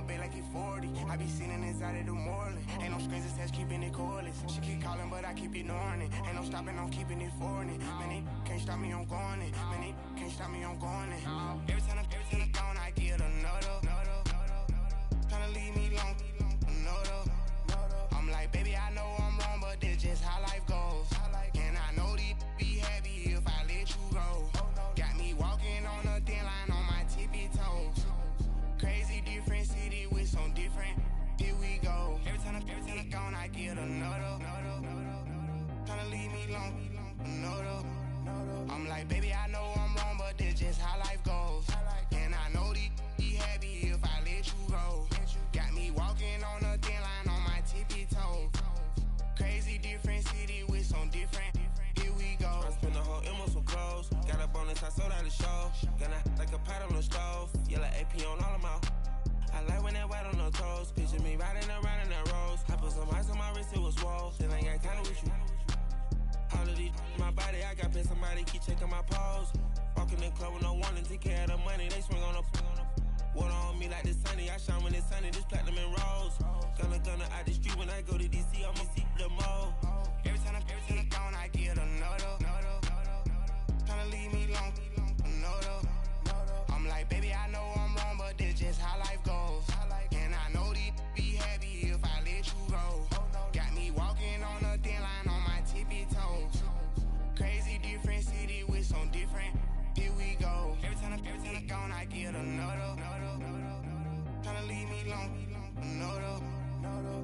bed like he 40. I be sitting inside of the Moreland. Ain't no screens attached, keeping it cordless. She keep calling, but I keep ignoring it. Ain't no stopping, I'm keeping it for it. Man, they can't stop me, I'm going it. Man, they can't stop me, I'm going it. Every time I'm gone, I get another. Tryna leave me alone, another. I'm like, baby, I know I'm wrong, but that's just how life goes. And I know these be happy if I let you go. Got me walking on a thin line on my tippy toes. Crazy different city with some different. Here we go. Every time I'm gone, I get another. Tryna leave me alone, another. I'm like, baby, I know I'm wrong, but that's just how life goes. And I know these be happy if I let you go. Got me walking on a thin line on my tippy toes. Crazy different city with some different. Here we go. I spent the whole M on some clothes. Got up on this, I sold out the show. Gonna like a pot on the stove. Yellow AP on all of my. I like when that white on the toes. Picture me riding around in that rose. I put some ice on my wrist, it was swole. Then I got kinda with you. All of these my body, I got paid somebody keep checking my pose. Walking in the club with no warning, take care of the money. They swing on the water on me like the sunny. I shine when it's sunny, this platinum and rose. Gonna out the street when I go to DC, I'ma see the mall. Every time I'm gone, I get another. Tryna leave me alone, another. I'm like, baby, I know I'm wrong, but that's just how life goes. And I know these be happy if I let you go. Got me walking on a thin line on my tippy toes. Crazy different city with some different. Here we go. Every time I'm gone, I get another. Tryna leave me alone, another.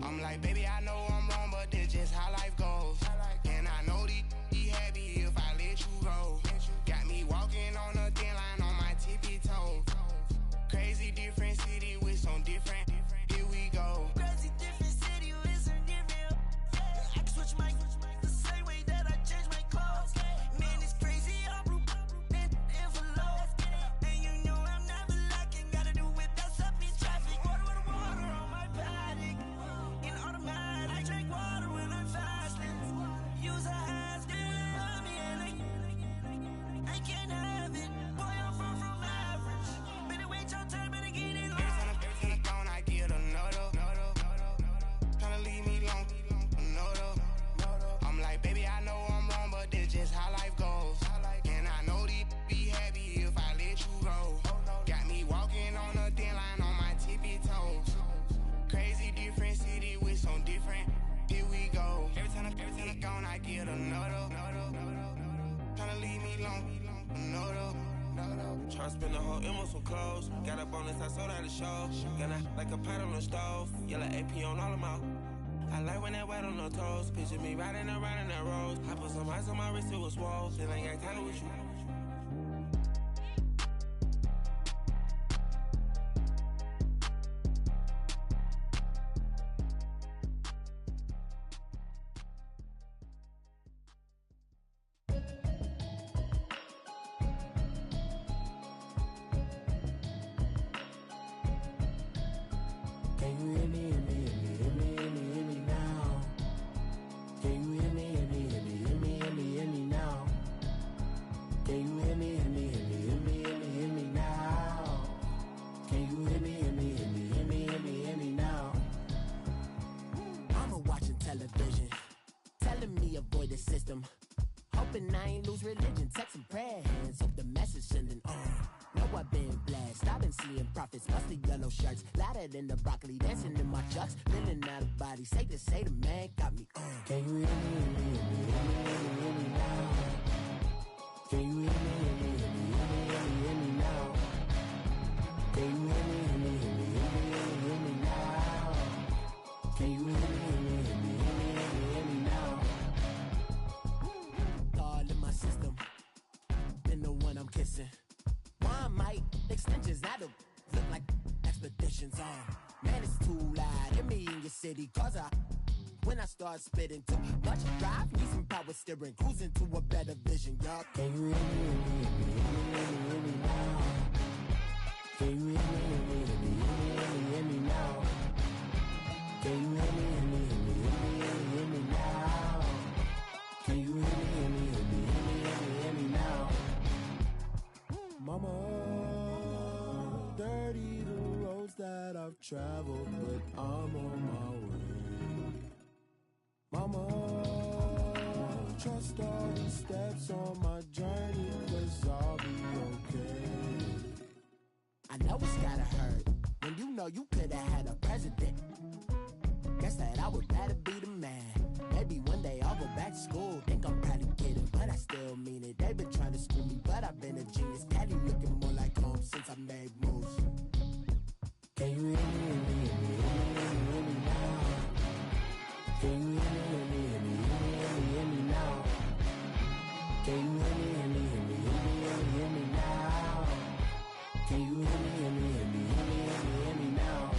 I'm like, baby, I know I'm wrong, but that's just how life goes. And I know these be happy if I let you go. Got me walking on a thin line on my tippy toes. Crazy different city with some different. Here we go. Crazy different city with some different. I can switch my the same way that I change my clothes. Man, it's crazy. I'm blue and envelope. And you know I'm never lacking. Gotta do it, that's up in traffic. Water with water on my paddock. In automatic, I drink water when I'm fasting. Use a has to love me and I can't have it. Boy, I'm far from average. Better wait your turn, better get in line. Every time I'm gone, I get another. Tryna leave me alone, another. I'm like, baby, I know I'm wrong, but that's just how life goes. And I know these be happy if I let you go. Got me walking on a thin line on my tippy toes. Crazy different city with some different. Here we go. Every time I'm gone, I get another. Tryna leave me alone, another. Tryna spend the whole M on some clothes. Got up on this, I sold out the show. Gonna like a pot on the stove. Yellow AP on all of my. I like when that white on the toes. Picture me riding around in that rose. I put some ice on my wrist, it was swole. Then I got kinda with you. Can you hear me, hear me, hear me, hear me, hear me, hear me now? Can you hear me, hear me, hear me, hear me, hear me, hear me now? Can you hear me, hear me, hear me, hear me, hear me, hear me now? Can you hear me, hear me, hear me, hear me, hear me, hear me now? Mama watching television, telling me avoid the system. Hoping I ain't lose religion, texting prayer hands, hope the message sending on. Know I've been blessed, I've been seeing prophets, mostly yellow shirts, louder than the broccoli, dancing in my chucks, feeling out of body, say the man got me on. Can you hear me, hear me, hear me, hear me, hear me, hear me now? Can you hear me, hear me, hear me, hear me, hear me, hear me now? Can you hear me, hear me, hear me, hear me, hear me, hear me now? Can you hear me, hear me, hear me, hear me, hear me, hear me now? All in my system, then the one I'm kissing. One might extensions that'll look like expeditions on. Man, it's too loud. Hear me in your city, cause when I start spitting too much drive, need some power steering, cruising to a better vision, y'all. Can you hear me, hear me, hear me, hear me, hear me, hear me now? Can you hear me, hear me, hear me, hear me, hear me, hear me now? Can you hear me, hear me, hear me, hear me, hear me, hear me now? Can you hear me, hear me, hear me, hear me, hear me, hear me now? Mama, dirty the roads that that I've traveled, but I'm on my way. Mama, trust all the steps on my journey, 'cause I'll be okay. I know it's gotta hurt when you know you could've had a president. Guess that I would rather be the man. Maybe one day I'll go back to school. Think I'm probably kidding, but I still mean it. They've been trying to screw me, but I've been a genius. Caddy looking more like home since I made moves. Can you hear me, hear me, hear me, hear me, hear me now? Can you hear me, hear me, hear me, hear me, hear me, hear me now? Can you hear me, hear me, hear me, hear me, hear me, hear me now? Can you hear me, hear me, hear me, hear me, hear me, hear me now?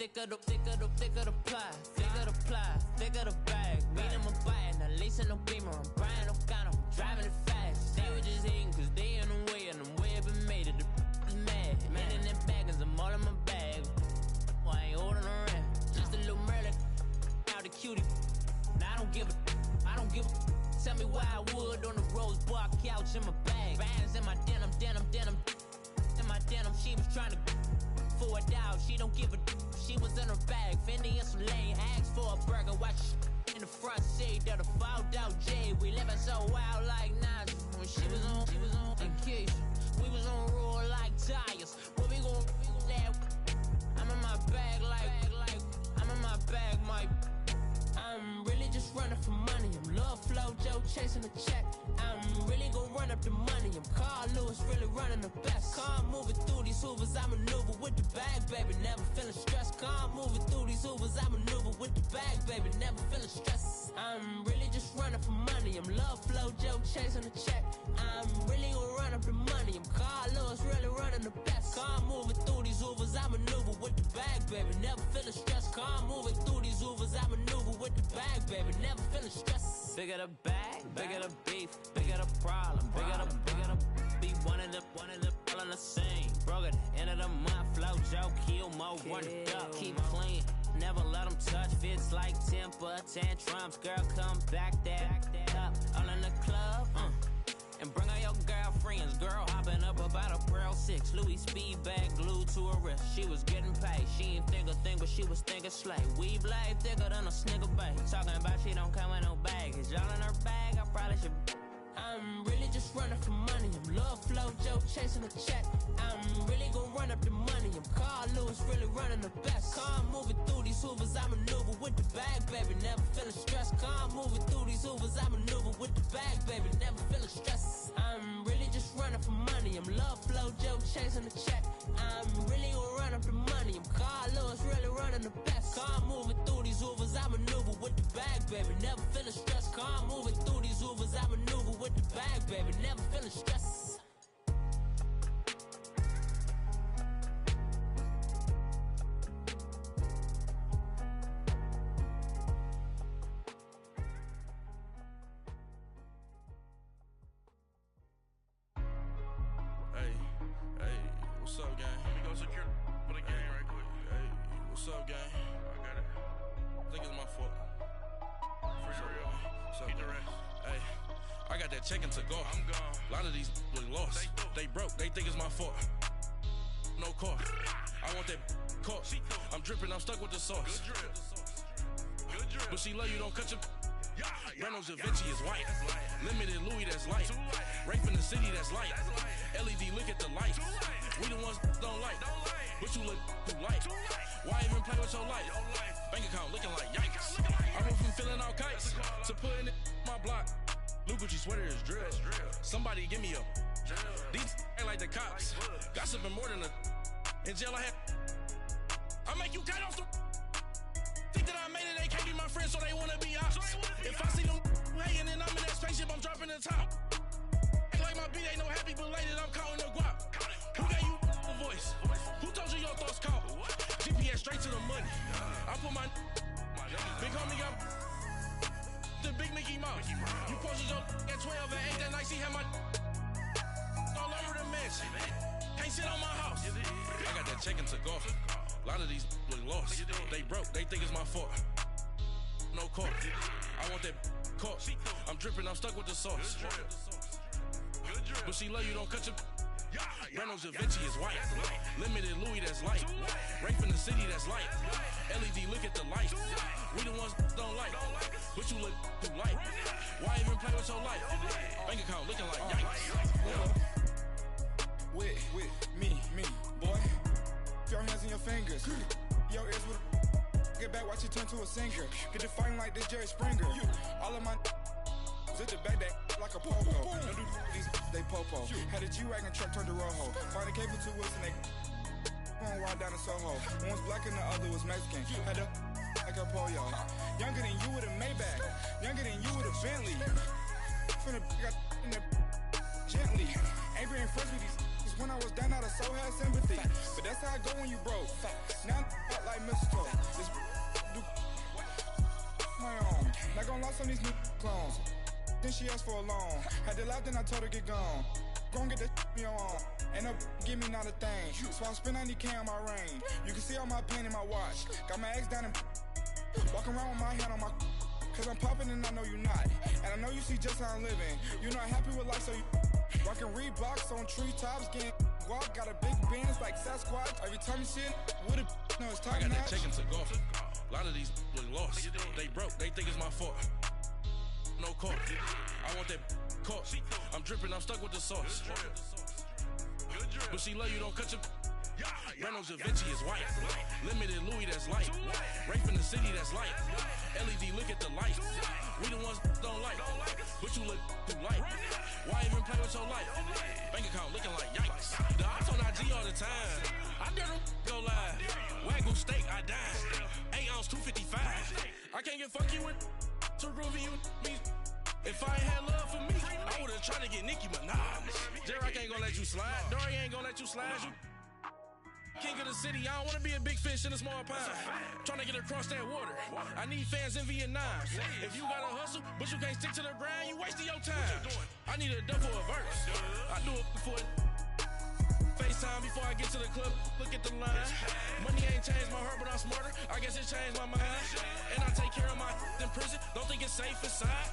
Thicker the pie, thicker the bag. Meet him a buying, a lace and no beamer. I'm Brian O'Connor, driving it fast. They were just hating cause they in the way, and the way I've been made it, the is mad. Man in them baggins, I'm all in my bag. I ain't holding around, just a little Merlin, out the cutie. Now I don't give a, tell me why I would on the rose bar couch in my bag. Bands in my denim, in my denim, she was trying to for a doubt, she don't give a she was in her bag, Fendi and some lane hags for a burger, watch in the front seat of the fouled out J. We living so wild like Nas. When she was on vacation, we was on roll like tires. What we gon' let? I'm in my bag like I'm in my bag, Mike. I'm really just running for money. I'm love flow, Joe chasing the check. I'm really gon' run up the money. I'm Carl Lewis, really running the best. Car moving through these hoovers, I maneuver with the bag, baby. Never feeling stressed. Car moving through these hoovers, I maneuver with the bag, baby. Never feeling stressed. I'm really just running for money. I'm love flow, Joe chasing the check. I'm really gon' run up the money. I'm Carl Lewis, really running the best. Car moving through these hoovers, I maneuver with the bag, baby. Never feeling stressed. Car moving through these hoovers, I maneuver with the bag, baby. Never feeling stressed. Bigger the bag, bigger the beef, bigger the problem, bigger the be one of the all in the same. Broke at the end of the month, flow, Joe, kill mo, run it up, keep clean. Never let them touch, fits like temper tantrums. Girl, come back that up, all in the club, and bring all your girlfriends. Girl hopping up about a Pearl 6, Louis speed bag glued to her wrist. She was getting paid, she ain't think a thing, but she was thinking slay. We blade thicker than a snigger bag. Talking about she don't come with no baggage. All in her bag, I probably should. I'm really just running for money. I'm love flow, Joe chasing the check. I'm really gon' run up the money. I'm Carl Lewis, really running the best. Car moving through these hoovers, I maneuver with the bag, baby. Never feeling stressed. Car moving through these hoovers, I maneuver with the bag, baby. Never feeling stressed. I'm really just running for money. I'm love flow, Joe chasing the check. I'm really gon' run up the money. I'm Carl Lewis, really running the best. Car moving through these hoovers, I maneuver with the bag, baby. Never feeling stressed. Car moving through these hoovers, I maneuver with the bag, baby. Never feeling stressed. Hey, what's up, gang? Let me go secure for the game right quick. Hey, what's up, gang? I got it. I think it's my fault. For real. What's up, the rest. Hey, I got that check-in to go. I'm gone. A lot of these look lost. They broke. They think it's my fault. No car. I want that car. I'm dripping. I'm stuck with the sauce. Good drip. But she love you. Don't cut your. Breno Javinci is white. Limited Louis, that's light. Rape in the city, that's light. LED, look at the lights. We the ones don't like. But you look too light. Why even play with your life? Bank account looking like yikes. I went from filling out kites to putting it in my block. New Gucci sweater is drill. Somebody give me a. These ain't like the cops. Gossiping more than a. In jail I had. I make you cut off the. Think that I made it, they can't be my friends, so they wanna be ops. If I see them hating and I'm in that spaceship, I'm dropping the top. Ain't like my beat ain't no happy belated, I'm counting the guap. Who gave you a voice? Who told you your thoughts count? GPS straight to the money. I put my big homie got the big Mickey Mouse. You posted your at 12 and 8 that night, she had my all over the mansion. Can't sit on my house. I got that check into golf. A lot of these look lost. They broke, they think it's my fault. No court. I want that caught. I'm dripping, I'm stuck with the sauce. But she love you, don't cut your. Reynolds Da Vinci is white. Limited Louis, that's light. Rape in the city, that's light. LED, look at the light. We the ones don't like. But you look too light. Why even play with your life? Bank account looking like yikes. With me, boy. Your hands in your fingers. Your ears with get back, watch you turn to a singer. Get to fighting like this Jerry Springer. All of my zip the back that like a popo. Don't do these they popo. Had a G-Wagon truck turned to Rojo. Find a cable to us and they going wild down in Soho. One was black and the other was Mexican. Had a like a pollo. Younger than you with a Maybach. Younger than you with a Bentley. From the got in the gently. Ain't been friends with these. When I was down out of so had sympathy. But that's how I go when you broke. Now I'm like mistletoe. This do my own. Not gonna lost on these new clones. Then she asked for a loan. Had to laugh, then I told her get gone. Gon' get that me on. Ain't no give me not a thing. So I spend 90K on my range. You can see all my pain in my watch. Got my ex down and walking around with my hand on my. Cause I'm popping and I know you not. And I know you see just how I'm living. You're not happy with life, so you. Rockin' Reeboks on treetops, getting guap, got a big bands like Sasquatch. Every time you see it, with it, no, it's top notch. I got that check into golf. A lot of these look lost. They broke, they think it's my fault. No court. I want that caught. I'm dripping, I'm stuck with the sauce. But she love you, don't cut your. Reynolds Da Vinci is white. Limited Louis, that's light. Rape in the city, that's light. LED, look at the light. We the ones don't like. But you look too light. Why even play with your life? Bank account looking like yikes. The ops on IG all the time. I dare them go live. Wagyu steak, I dine. 8 ounce, 255. I can't get funky with too groovy you me. If I ain't had love for me, I would've tried to get Nicki Minaj. J-Rock ain't gonna let you slide. Dory ain't gonna let you slide. You king of the city, I don't wanna be a big fish in a small pond. Trying to get across that water. I need fans in Vietnam. If you gotta hustle, but you can't stick to the grind, you wasting your time. I need a double a verse. I do it before FaceTime before I get to the club. Look at the line. Money ain't changed my heart, but I'm smarter. I guess it changed my mind. And I take care of my in prison. Don't think it's safe inside.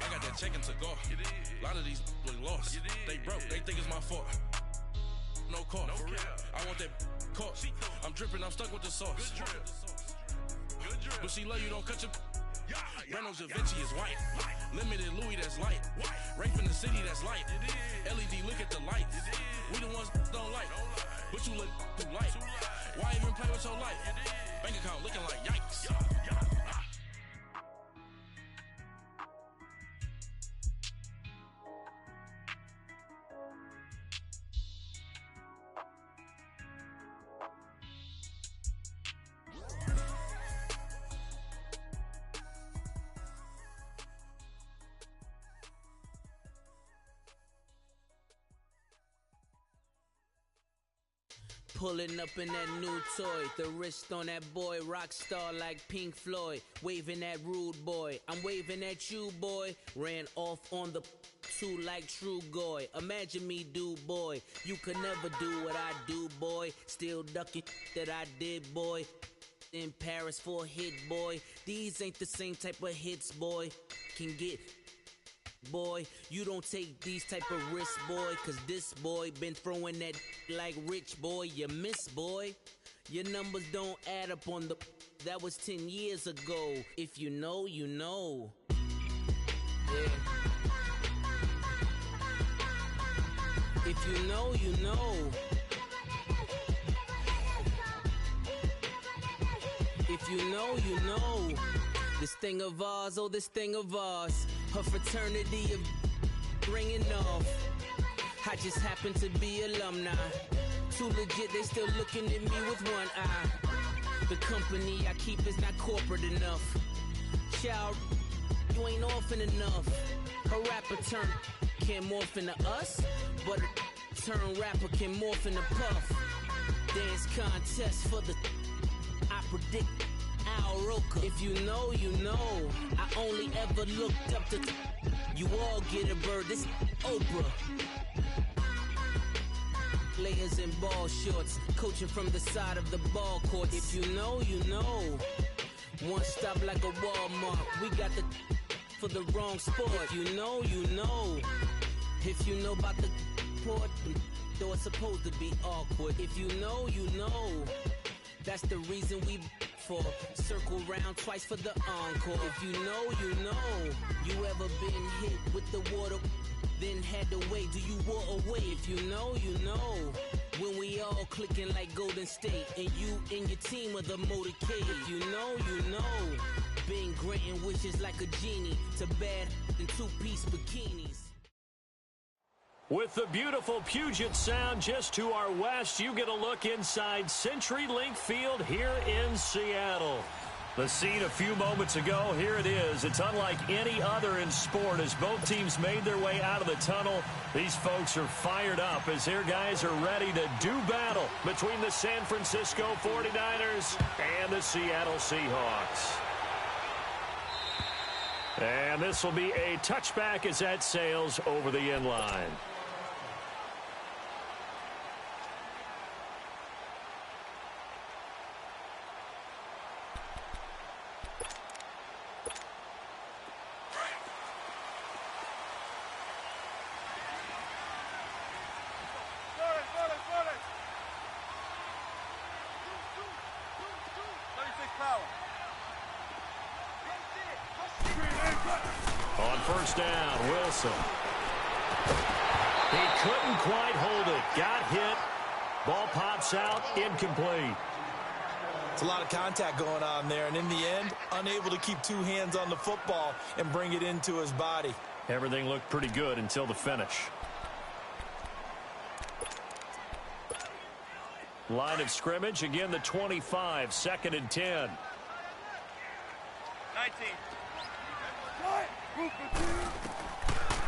I got that check into golf. A lot of these look lost. They broke, they think it's my fault. No court. I want that caught. I'm dripping, I'm stuck with the sauce. But she love you, don't cut your. Reynolds Da Vinci is white. Limited Louis, that's light. Rape in the city, that's light. LED, look at the light. We the ones don't like. But you look too light. Why even play with your life? Bank account looking like yikes. Pulling up in that new toy, the wrist on that boy, rock star like Pink Floyd, waving at rude boy, I'm waving at you boy, ran off on the two like True Goy, imagine me do boy, you could never do what I do boy, still ducking that I did boy, in Paris for a hit boy, these ain't the same type of hits boy, can get boy, you don't take these type of risks, boy, cause this boy been throwing that like rich boy, you miss, boy. Your numbers don't add up on the, that was 10 years ago. If you know, you know. Yeah. If you know, you know. If you know, you know. This thing of ours, oh, this thing of ours. A fraternity of ringing off. I just happen to be alumni. Too legit, they still looking at me with one eye. The company I keep is not corporate enough. Child, you ain't orphan enough. A rapper turn can't morph into us, but a turn rapper can morph into Puff. Dance contest for the I predict Al Roker. If you know, you know. I only ever looked up to you all get a bird. This Oprah. Players in ball shorts, coaching from the side of the ball court. If you know, you know. One stop like a Walmart. We got the for the wrong sport. If you know, you know. If you know about the port, though it's supposed to be awkward. If you know, you know. That's the reason we for circle round twice for the encore. If you know, you know. You ever been hit with the water, then had to wait? Do you walk away? If you know, you know. When we all clicking like Golden State, and you and your team are the motorcade. If you know, you know. Been granting wishes like a genie to bad in two-piece bikinis. With the beautiful Puget Sound just to our west, you get a look inside CenturyLink Field here in Seattle. The scene a few moments ago, here it is. It's unlike any other in sport as both teams made their way out of the tunnel. These folks are fired up as their guys are ready to do battle between the San Francisco 49ers and the Seattle Seahawks. And this will be a touchback as that sails over the end line. On first down, Wilson. He couldn't quite hold it. Got hit. Ball pops out. Incomplete. It's a lot of contact going on there, and in the end, unable to keep two hands on the football and bring it into his body. Everything looked pretty good until the finish. Line of scrimmage, again the 25, 2nd and 10. 19.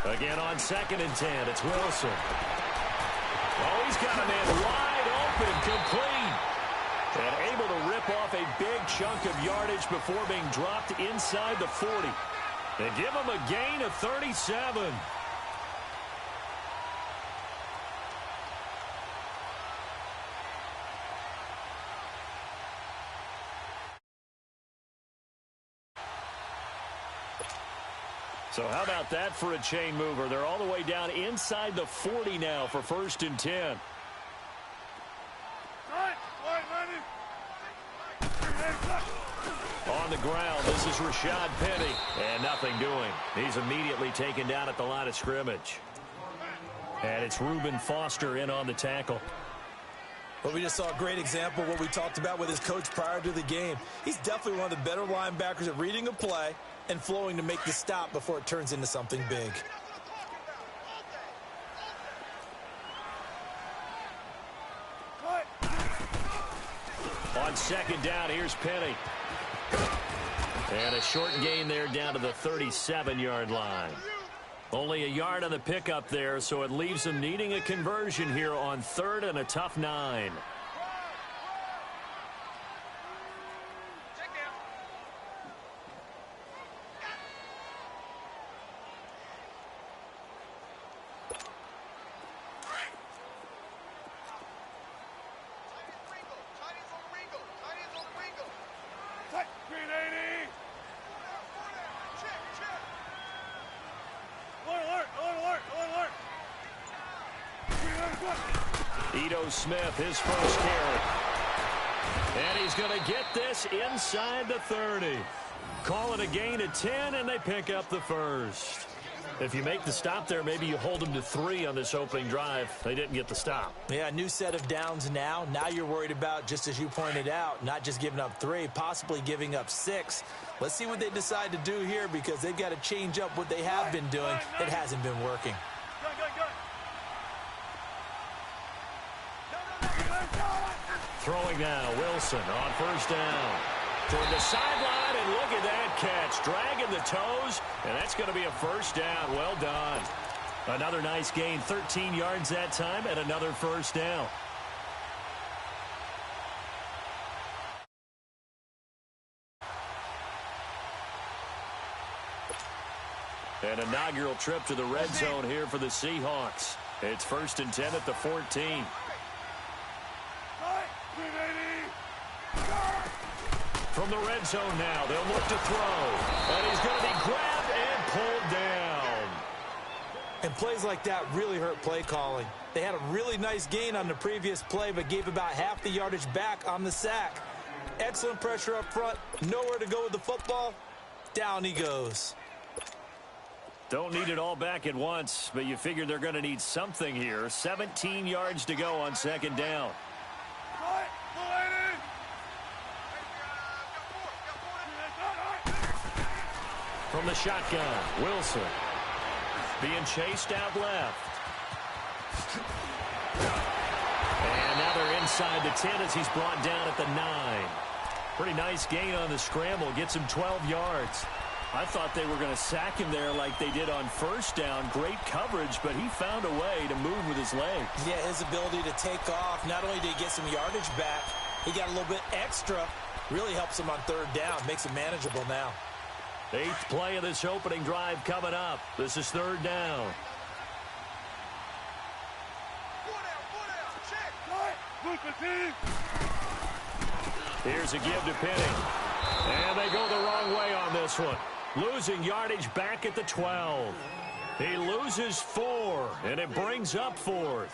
Again on 2nd and 10, it's Wilson. Oh, he's got a man wide open, complete. And able to rip off a big chunk of yardage before being dropped inside the 40. They give him a gain of 37. So how about that for a chain mover? They're all the way down inside the 40 now for 1st and 10. On the ground, this is Rashad Penny. And nothing doing. He's immediately taken down at the line of scrimmage. And it's Reuben Foster in on the tackle. Well, we just saw a great example of what we talked about with his coach prior to the game. He's definitely one of the better linebackers at reading a play and flowing to make the stop before it turns into something big. On 2nd down, here's Penny. And a short gain there down to the 37-yard line. Only a yard on the pickup there, so it leaves them needing a conversion here on 3rd and a tough 9. Smith, his first carry. And he's going to get this inside the 30. Call it a gain of 10, and they pick up the first. If you make the stop there, maybe you hold them to 3 on this opening drive. They didn't get the stop. Yeah, new set of downs now. Now you're worried about, just as you pointed out, not just giving up 3, possibly giving up 6. Let's see what they decide to do here because they've got to change up what they have been doing. It hasn't been working. Throwing now, Wilson on first down. Toward the sideline, and look at that catch. Dragging the toes, and that's going to be a first down. Well done. Another nice gain, 13 yards that time, and another first down. An inaugural trip to the red zone here for the Seahawks. It's 1st and 10 at the 14. From the red zone now, they'll look to throw. And he's going to be grabbed and pulled down. And plays like that really hurt play calling. They had a really nice gain on the previous play, but gave about half the yardage back on the sack. Excellent pressure up front. Nowhere to go with the football. Down he goes. Don't need it all back at once, but you figure they're going to need something here. 17 yards to go on 2nd down. From the shotgun, Wilson being chased out left. And now they're inside the 10 as he's brought down at the 9. Pretty nice gain on the scramble. Gets him 12 yards. I thought they were going to sack him there like they did on first down. Great coverage, but he found a way to move with his legs. Yeah, his ability to take off. Not only did he get some yardage back, he got a little bit extra. Really helps him on 3rd down. Makes it manageable now. 8th play of this opening drive coming up. This is 3rd down. Here's a give to Penny. And they go the wrong way on this one. Losing yardage back at the 12. He loses 4, and it brings up 4th.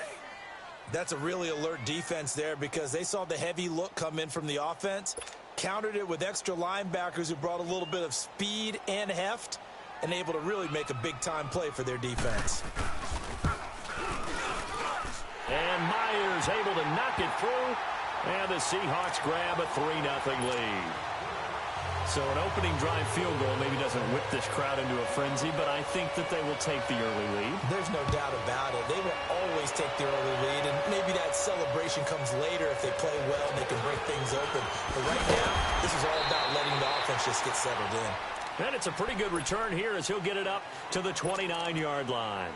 That's a really alert defense there because they saw the heavy look come in from the offense, countered it with extra linebackers who brought a little bit of speed and heft, and able to really make a big-time play for their defense. And Myers able to knock it through, and the Seahawks grab a 3-0 lead. So an opening drive field goal maybe doesn't whip this crowd into a frenzy, but I think that they will take the early lead. There's no doubt about it. They will always take the early lead, and maybe that celebration comes later if they play well and they can break things open. But right now, this is all about letting the offense just get settled in. And it's a pretty good return here as he'll get it up to the 29-yard line.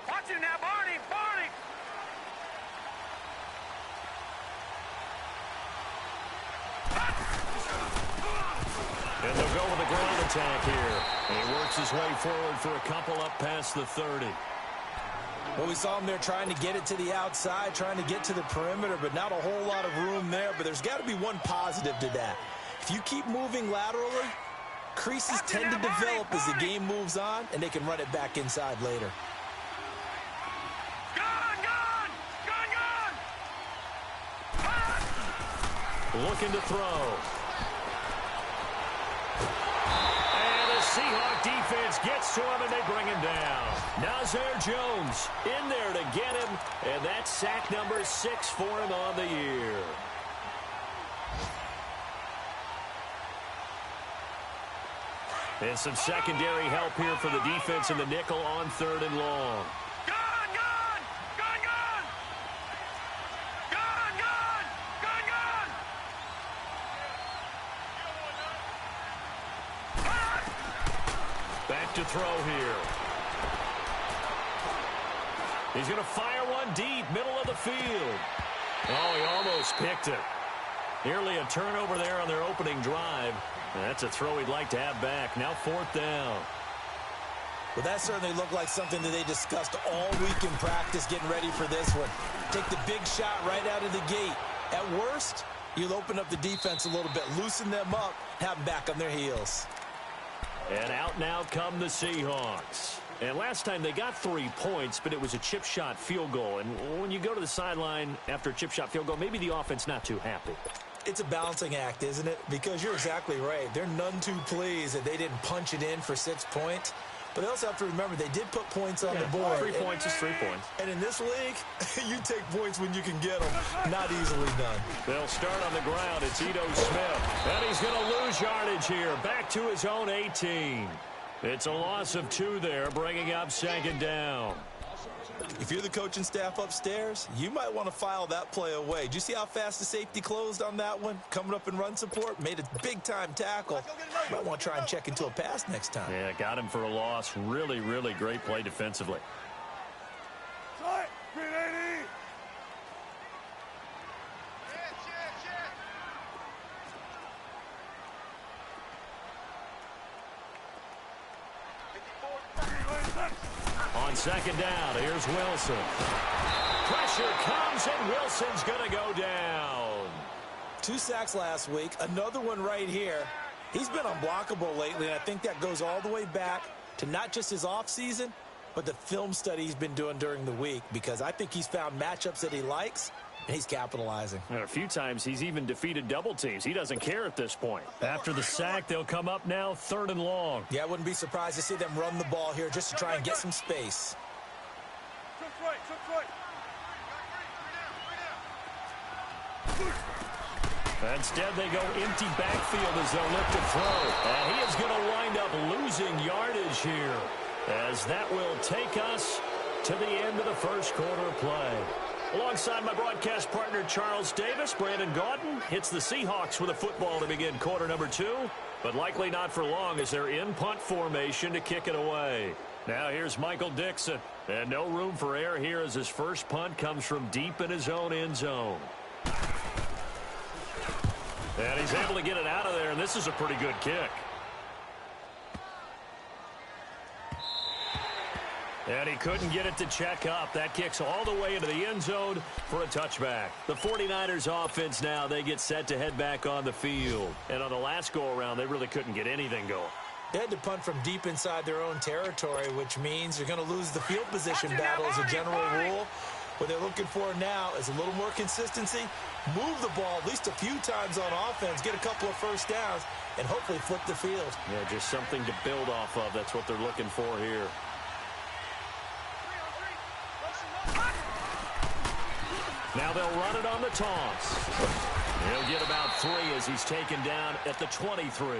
Watch him now, Barney! Barney! And they'll go with a ground attack here. And he works his way forward for a couple up past the 30. Well, we saw him there trying to get it to the outside, trying to get to the perimeter, but not a whole lot of room there. But there's got to be one positive to that. If you keep moving laterally, creases tend to develop as the game moves on, and they can run it back inside later. Looking to throw. And the Seahawk defense gets to him, and they bring him down. Nazir Jones in there to get him, and that's sack number 6 for him on the year. And some secondary help here for the defense in the nickel on 3rd and long. Back to throw here. He's going to fire one deep, middle of the field. Oh, he almost picked it. Nearly a turnover there on their opening drive. That's a throw he'd like to have back. Now 4th down. Well, that certainly looked like something that they discussed all week in practice getting ready for this one. Take the big shot right out of the gate. At worst, you'll open up the defense a little bit, loosen them up, have them back on their heels. And out now come the Seahawks. And last time they got 3 points, but it was a chip shot field goal. And when you go to the sideline after a chip shot field goal, maybe the offense not too happy. It's a balancing act, isn't it? Because you're exactly right. They're none too pleased that they didn't punch it in for 6 points. But they also have to remember they did put points on the board. 3 points is 3 points. And in this league, you take points when you can get them. Not easily done. They'll start on the ground. It's Ito Smith. And he's going to lose yardage here. Back to his own 18. It's a loss of 2 there, bringing up 2nd down. If you're the coaching staff upstairs, you might want to file that play away. Did you see how fast the safety closed on that one? Coming up in run support, made a big-time tackle. Might want to try and check into a pass next time. Yeah, got him for a loss. Really, really great play defensively. On 2nd down, here's Wilson. Pressure comes, and Wilson's going to go down. 2 sacks last week, another one right here. He's been unblockable lately, and I think that goes all the way back to not just his offseason, but the film study he's been doing during the week, because I think he's found matchups that he likes, and he's capitalizing. And a few times he's even defeated double teams. He doesn't care at this point. After the sack, they'll come up now 3rd and long. Yeah, I wouldn't be surprised to see them run the ball here just to try and get some space. Instead, they go empty backfield as they'll look to throw. And he is going to wind up losing yardage here, as that will take us to the end of the first quarter of play. Alongside my broadcast partner, Charles Davis, Brandon Gaudin hits the Seahawks with a football to begin quarter number 2, but likely not for long as they're in punt formation to kick it away. Now here's Michael Dixon, and no room for error here as his first punt comes from deep in his own end zone. And he's able to get it out of there, and this is a pretty good kick. And he couldn't get it to check up. That kicks all the way into the end zone for a touchback. The 49ers offense now, they get set to head back on the field. And on the last go-around, they really couldn't get anything going. They had to punt from deep inside their own territory, which means they're going to lose the field position battle as a general rule. What they're looking for now is a little more consistency, move the ball at least a few times on offense, get a couple of first downs, and hopefully flip the field. Yeah, just something to build off of. That's what they're looking for here. Now they'll run it on the toss. He'll get about 3 as he's taken down at the 23.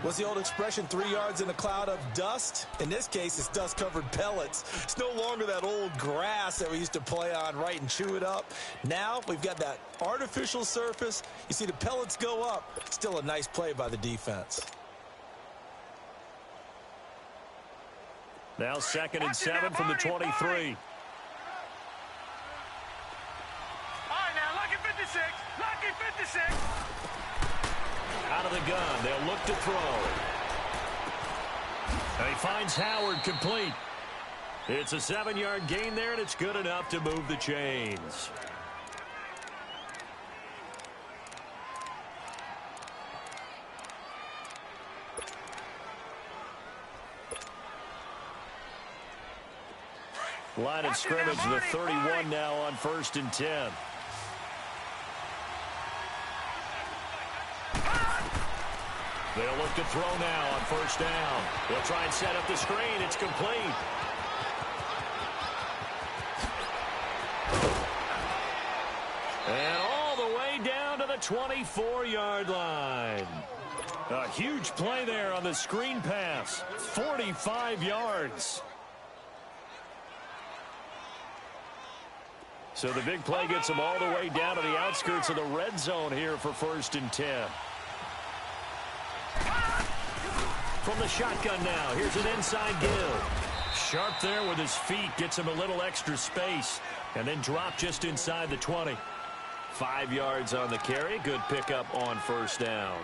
What's the old expression, 3 yards in a cloud of dust? In this case, it's dust-covered pellets. It's no longer that old grass that we used to play on, right, and chew it up. Now we've got that artificial surface. You see the pellets go up. Still a nice play by the defense. Now 2nd and 7 from the 23. Lucky 56. Out of the gun, they'll look to throw. And he finds Howard complete. It's a 7-yard gain there, and it's good enough to move the chains. Line of scrimmage, the 31 now on 1st and 10. They'll look to throw now on 1st down. They'll try and set up the screen. It's complete. And all the way down to the 24-yard line. A huge play there on the screen pass. 45 yards. So the big play gets them all the way down to the outskirts of the red zone here for 1st and 10. From the shotgun now, here's an inside give. Sharp there with his feet, gets him a little extra space, and then drop just inside the 20. 5 yards on the carry, good pickup on 1st down.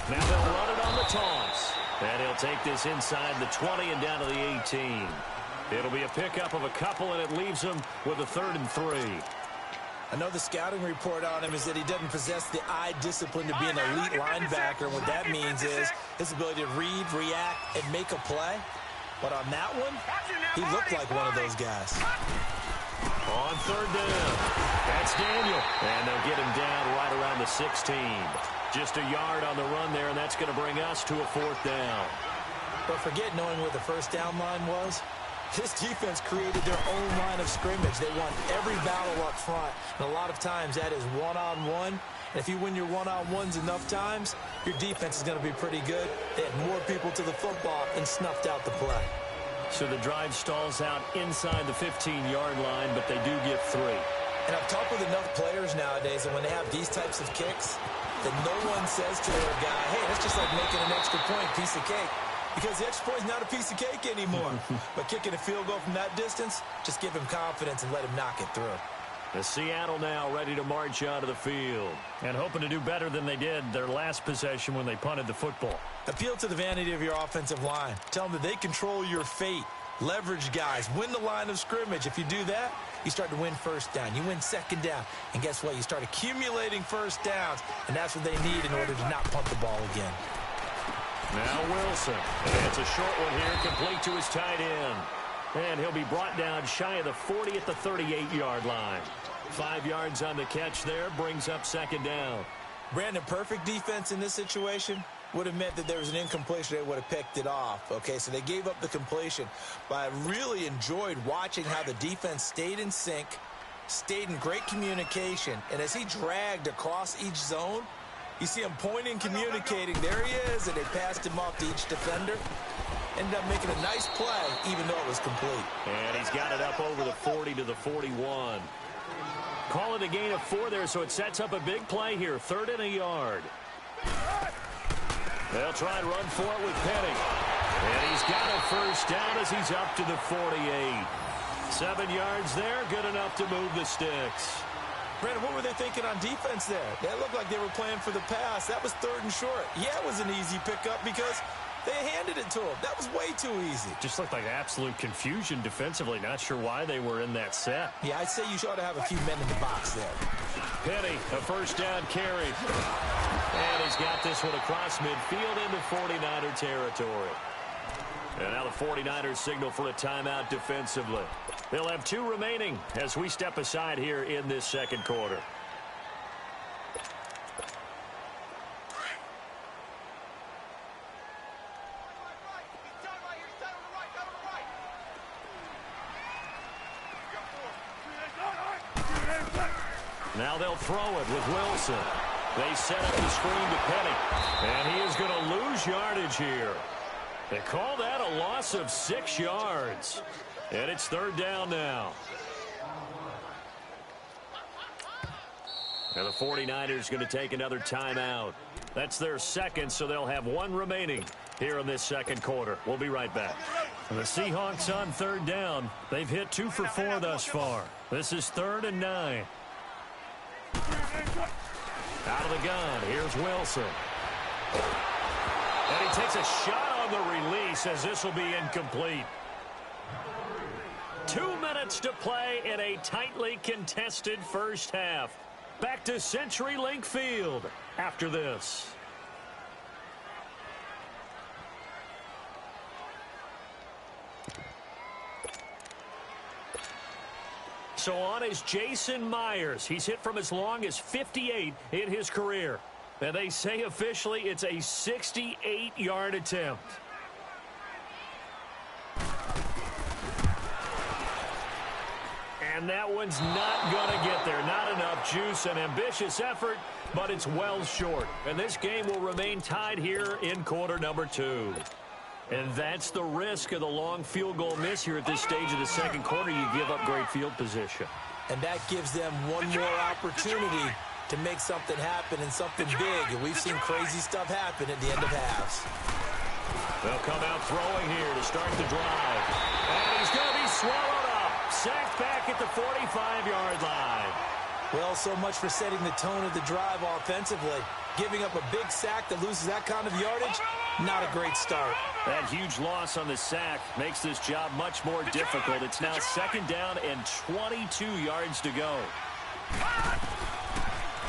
Now they'll run it on the toss. And he'll take this inside the 20 and down to the 18. It'll be a pickup of a couple, and it leaves him with a 3rd and 3. I know the scouting report on him is that he doesn't possess the eye discipline to be an elite linebacker. And what that means is his ability to read, react, and make a play. But on that one, he looked like one of those guys. On 3rd down, that's Daniel. And they'll get him down right around the 16. Just a yard on the run there, and that's going to bring us to a 4th down. But forget knowing where the first down line was. This defense created their own line of scrimmage. They won every battle up front, and a lot of times that is one-on-one. And if you win your one-on-ones enough times, your defense is going to be pretty good. They had more people to the football and snuffed out the play. So the drive stalls out inside the 15-yard line, but they do get 3. And I've talked with enough players nowadays, and when they have these types of kicks, that no one says to their guy, hey, that's just like making an extra point, piece of cake. Because the extra point is not a piece of cake anymore. But kicking a field goal from that distance, just give him confidence and let him knock it through. The Seattle now ready to march onto the field and hoping to do better than they did their last possession when they punted the football. Appeal to the vanity of your offensive line. Tell them that they control your fate. Leverage guys. Win the line of scrimmage. If you do that, you start to win 1st down. You win 2nd down. And guess what? You start accumulating 1st downs. And that's what they need in order to not punt the ball again. Now Wilson. And it's a short one here, complete to his tight end. And he'll be brought down shy of the 40 at the 38-yard line. 5 yards on the catch there, brings up 2nd down. Brandon, perfect defense in this situation would have meant that there was an incompletion. They would have picked it off. Okay, so they gave up the completion. But I really enjoyed watching how the defense stayed in sync, stayed in great communication. And as he dragged across each zone, you see him pointing, communicating. There he is, and they passed him off to each defender. Ended up making a nice play, even though it was complete. And he's got it up over the 40 to the 41. Call it a gain of 4 there, so it sets up a big play here. 3rd and a yard. They'll try and run for it with Penny. And he's got a 1st down as he's up to the 48. 7 yards there, good enough to move the sticks. Brandon, what were they thinking on defense there? That looked like they were playing for the pass. That was 3rd and short. Yeah, it was an easy pickup because they handed it to him. That was way too easy. Just looked like absolute confusion defensively. Not sure why they were in that set. Yeah, I'd say you ought to have a few men in the box there. Penny, a 1st down carry. And he's got this one across midfield into 49er territory. And now the 49ers signal for a timeout defensively. They'll have 2 remaining as we step aside here in this 2nd quarter. Now they'll throw it with Wilson. They set up the screen to Penny. And he is going to lose yardage here. They call that a loss of 6 yards. And it's 3rd down now. And the 49ers going to take another timeout. That's their 2nd, so they'll have 1 remaining here in this 2nd quarter. We'll be right back. And the Seahawks on 3rd down. They've hit 2 for 4 thus far. This is 3rd and 9. Out of the gun, here's Wilson. And he takes a shot on the release as this will be incomplete. 2 minutes to play in a tightly contested first half. Back to CenturyLink Field after this. So on is Jason Myers. He's hit from as long as 58 in his career. And they say officially it's a 68-yard attempt. And that one's not going to get there. Not enough juice. An ambitious effort, but it's well short. And this game will remain tied here in quarter number 2. And that's the risk of the long field goal miss here at this stage of the 2nd quarter. You give up great field position. And that gives them one more opportunity to make something happen and something big. And we've seen crazy stuff happen at the end of halves. They'll come out throwing here to start the drive. And he's going to be swallowed up. Sacked back at the 45-yard line. Well, so much for setting the tone of the drive offensively. Giving up a big sack that loses that kind of yardage, not a great start. That huge loss on the sack makes this job much more difficult. It's now 2nd down and 22 yards to go.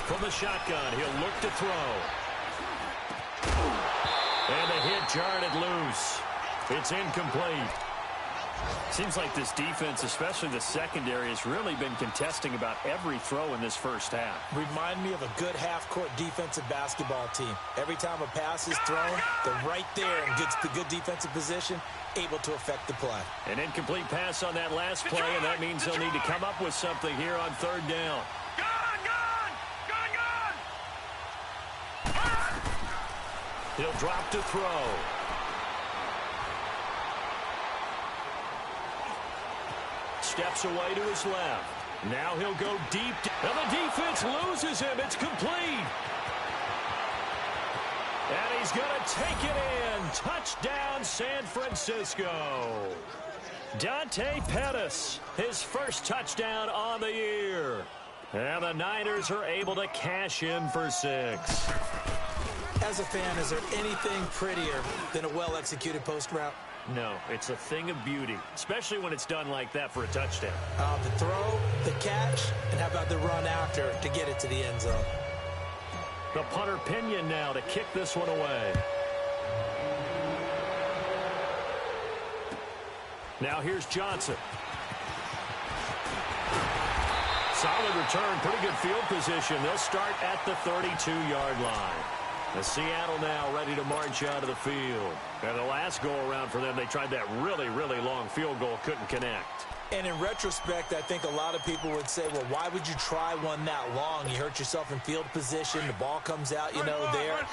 From the shotgun, he'll look to throw. And the hit jarred it loose. It's incomplete. Seems like this defense, especially the secondary, has really been contesting about every throw in this first half. Remind me of a good half-court defensive basketball team. Every time a pass is thrown, they're right there and gets the good defensive position, able to affect the play. An incomplete pass on that last play, and that means they'll need to come up with something here on 3rd down. He'll drop to throw. Steps away to his left. Now he'll go deep. And the defense loses him. It's complete. And he's going to take it in. Touchdown, San Francisco. Dante Pettis, his first touchdown on the year. And the Niners are able to cash in for 6. As a fan, is there anything prettier than a well-executed post route? No, it's a thing of beauty, especially when it's done like that for a touchdown. The throw, the catch, and how about the run after to get it to the end zone? The punter Pinion now to kick this one away. Now here's Johnson. Solid return, pretty good field position. They'll start at the 32-yard line. The Seattle now ready to march out of the field. And the last go-around for them, they tried that really, really long field goal, couldn't connect. And in retrospect, I think a lot of people would say, well, why would you try one that long? You hurt yourself in field position. The ball comes out, there.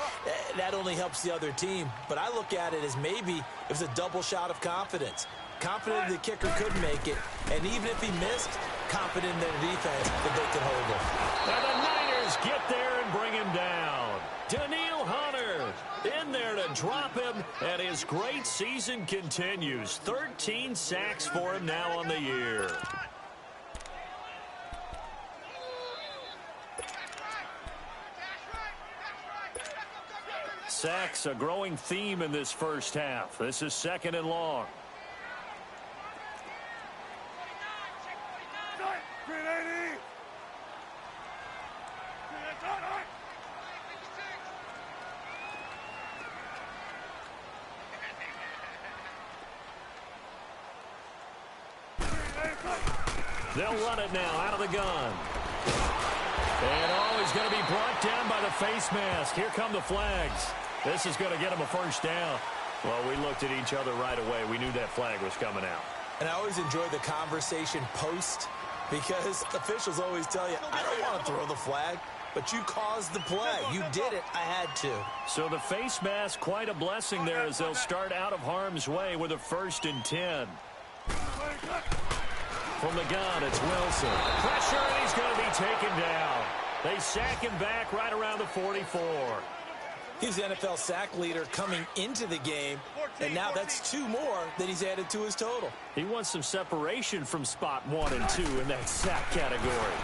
That only helps the other team. But I look at it as maybe it was a double shot of confidence. Confident the kicker could make it. And even if he missed, confident in their defense that they could hold him. And the Niners get there and bring him down. Daniil Hunter in there to drop him, and his great season continues. 13 sacks for him now on the year. Sacks, a growing theme in this first half. This is 2nd and long. They'll run it now out of the gun. And he's going to be brought down by the face mask. Here come the flags. This is going to get him a first down. Well, we looked at each other right away. We knew that flag was coming out. And I always enjoy the conversation post because officials always tell you, I don't want to throw the flag, but you caused the play. You did it. I had to. So the face mask, quite a blessing there as they'll start out of harm's way with a 1st and 10. From the gun, it's Wilson. Pressure, and he's going to be taken down. They sack him back right around the 44. He's the NFL sack leader coming into the game, and now that's 2 more that he's added to his total. He wants some separation from spot 1 and 2 in that sack category.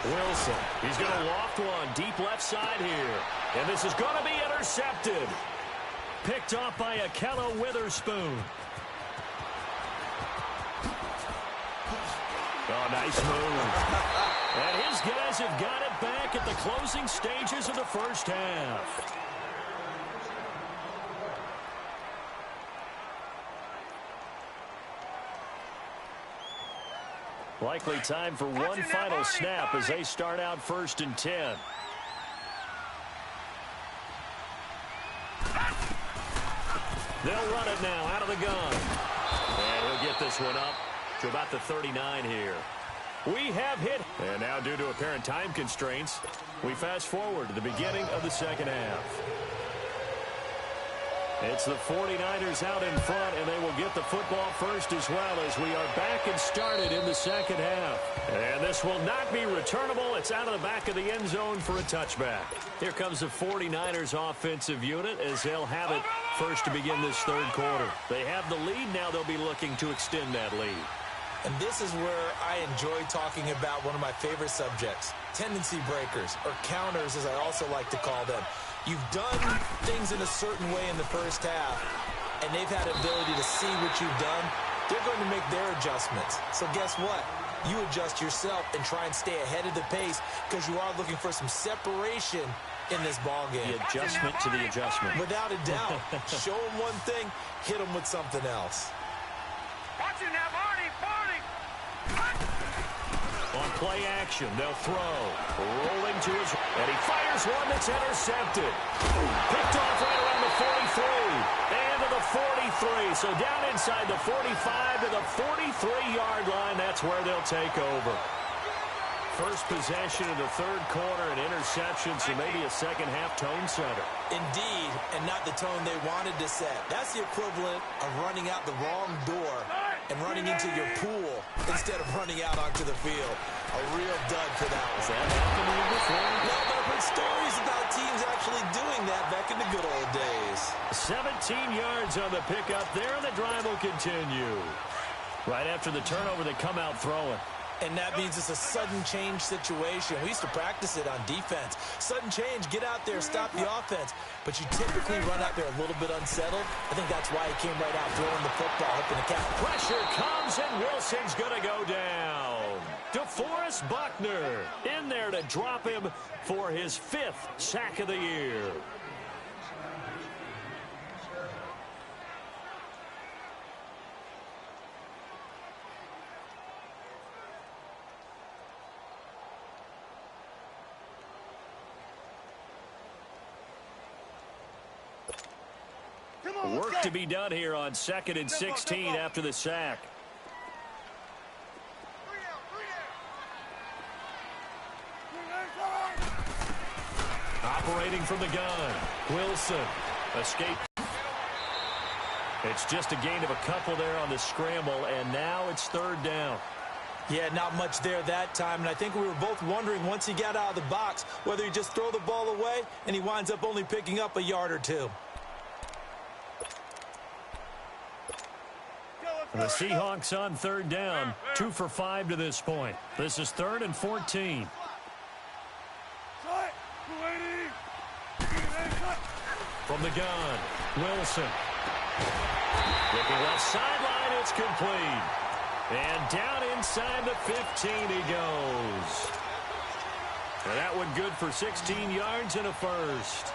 Wilson, he's going to loft one deep left side here. And this is going to be intercepted. Picked off by Akello Witherspoon. Oh, nice move. And his guys have got it back at the closing stages of the first half. Likely time for one final snap as they start out 1st and 10. They'll run it now out of the gun. And he'll get this one up to about the 39 here. We have hit. And now due to apparent time constraints, we fast forward to the beginning of the second half. It's the 49ers out in front, and they will get the football first as well as we are back and started in the second half. And this will not be returnable. It's out of the back of the end zone for a touchback. Here comes the 49ers offensive unit as they'll have it first to begin this third quarter. They have the lead. Now they'll be looking to extend that lead. And this is where I enjoy talking about one of my favorite subjects, tendency breakers, or counters as I also like to call them. You've done things in a certain way in the first half, and they've had ability to see what you've done. They're going to make their adjustments. So guess what? You adjust yourself and try and stay ahead of the pace because you are looking for some separation in this ballgame. The adjustment to the adjustment. Without a doubt. Show them one thing, hit them with something else. Watch it now, Marty! On play action, they'll throw. Rolling to his... And he fires one that's intercepted. Picked off right around the 43. And to the 43. So down inside the 45 to the 43-yard line. That's where they'll take over. First possession in the third quarter, an interception, so maybe a second-half tone setter. Indeed, and not the tone they wanted to set. That's the equivalent of running out the wrong door and running into your pool instead of running out onto the field. A real dud for that one. Has that happened before? No, but I've heard stories about teams actually doing that back in the good old days. 17 yards on the pickup there, and the drive will continue. Right after the turnover, they come out throwing. And that means it's a sudden change situation. We used to practice it on defense. Sudden change, get out there, stop the offense. But you typically run out there a little bit unsettled. I think that's why he came right out throwing the football up in the cap. Pressure comes, and Wilson's going to go down. DeForest Buckner in there to drop him for his 5th sack of the year. Work to be done here on 2nd and 16 after the sack. Operating from the gun, Wilson. Escape. It's just a gain of a couple there on the scramble, and now it's 3rd down. Yeah, not much there that time, and I think we were both wondering once he got out of the box whether he just throw the ball away, and he winds up only picking up a yard or two. The Seahawks on 3rd down, 2 for 5 to this point. This is 3rd and 14. From the gun, Wilson. Looking left sideline, it's complete. And down inside the 15 he goes. And that one good for 16 yards and a first.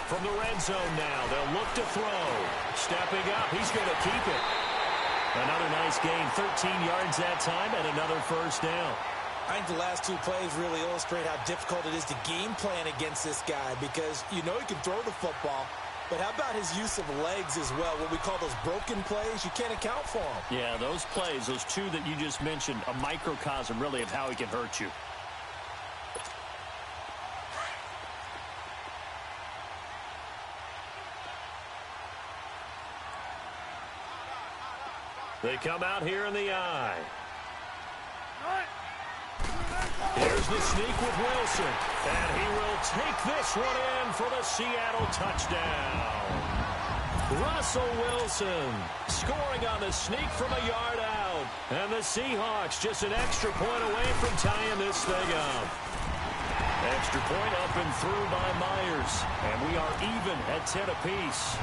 From the red zone now, they'll look to throw. Stepping up, he's going to keep it. Another nice gain, 13 yards that time, and another first down. I think the last 2 plays really illustrate how difficult it is to game plan against this guy because you know he can throw the football, but how about his use of legs as well? What we call those broken plays, you can't account for them. Yeah, those plays, those 2 that you just mentioned, a microcosm really of how he can hurt you. They come out here in the eye. Here's the sneak with Wilson. And he will take this one in for the Seattle touchdown. Russell Wilson scoring on the sneak from a yard out. And the Seahawks just an extra point away from tying this thing up. Extra point up and through by Myers. And we are even at 10 apiece.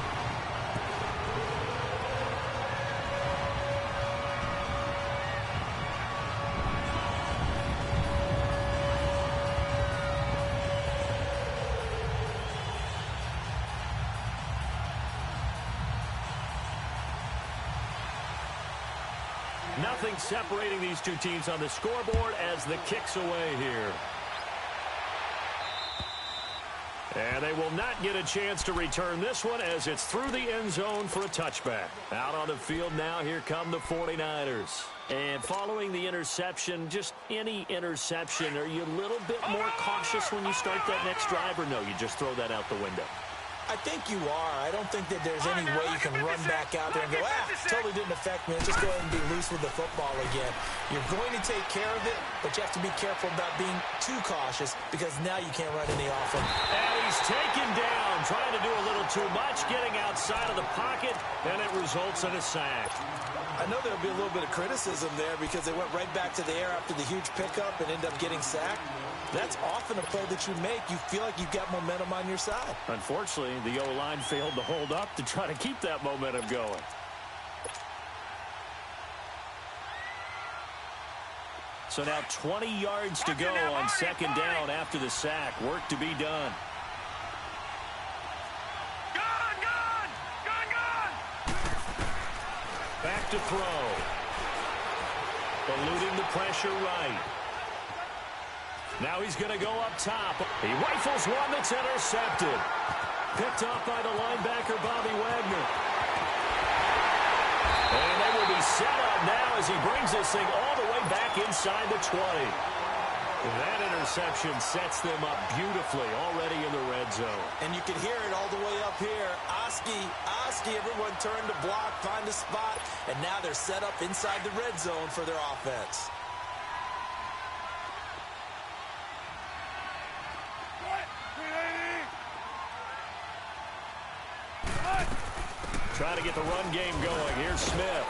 Nothing separating these 2 teams on the scoreboard as the kick's away here. And they will not get a chance to return this one as it's through the end zone for a touchback. Out on the field now, here come the 49ers. And following the interception, just any interception, are you a little bit more cautious when you start that next drive, or no, you just throw that out the window? I think you are. I don't think that there's any way you can run back out there and go, totally didn't affect me. Let's just go ahead and be loose with the football again. You're going to take care of it, but you have to be careful about being too cautious because now you can't run any offense. And he's taken down, trying to do a little too much, getting outside of the pocket, and it results in a sack. I know there'll be a little bit of criticism there because they went right back to the air after the huge pickup and end up getting sacked. That's often a play that you make. You feel like you've got momentum on your side. Unfortunately, the O-line failed to hold up to try to keep that momentum going. So now 20 yards to go on second down after the sack. Work to be done. Back to throw. Eluding the pressure right. Now he's going to go up top. He rifles one that's intercepted. Picked off by the linebacker, Bobby Wagner. And they will be set up now as he brings this thing all the way back inside the 20. That interception sets them up beautifully already in the red zone. And you can hear it all the way up here. Oski, everyone turned to block, find a spot, and now they're set up inside the red zone for their offense. Trying to get the run game going. Here's Smith.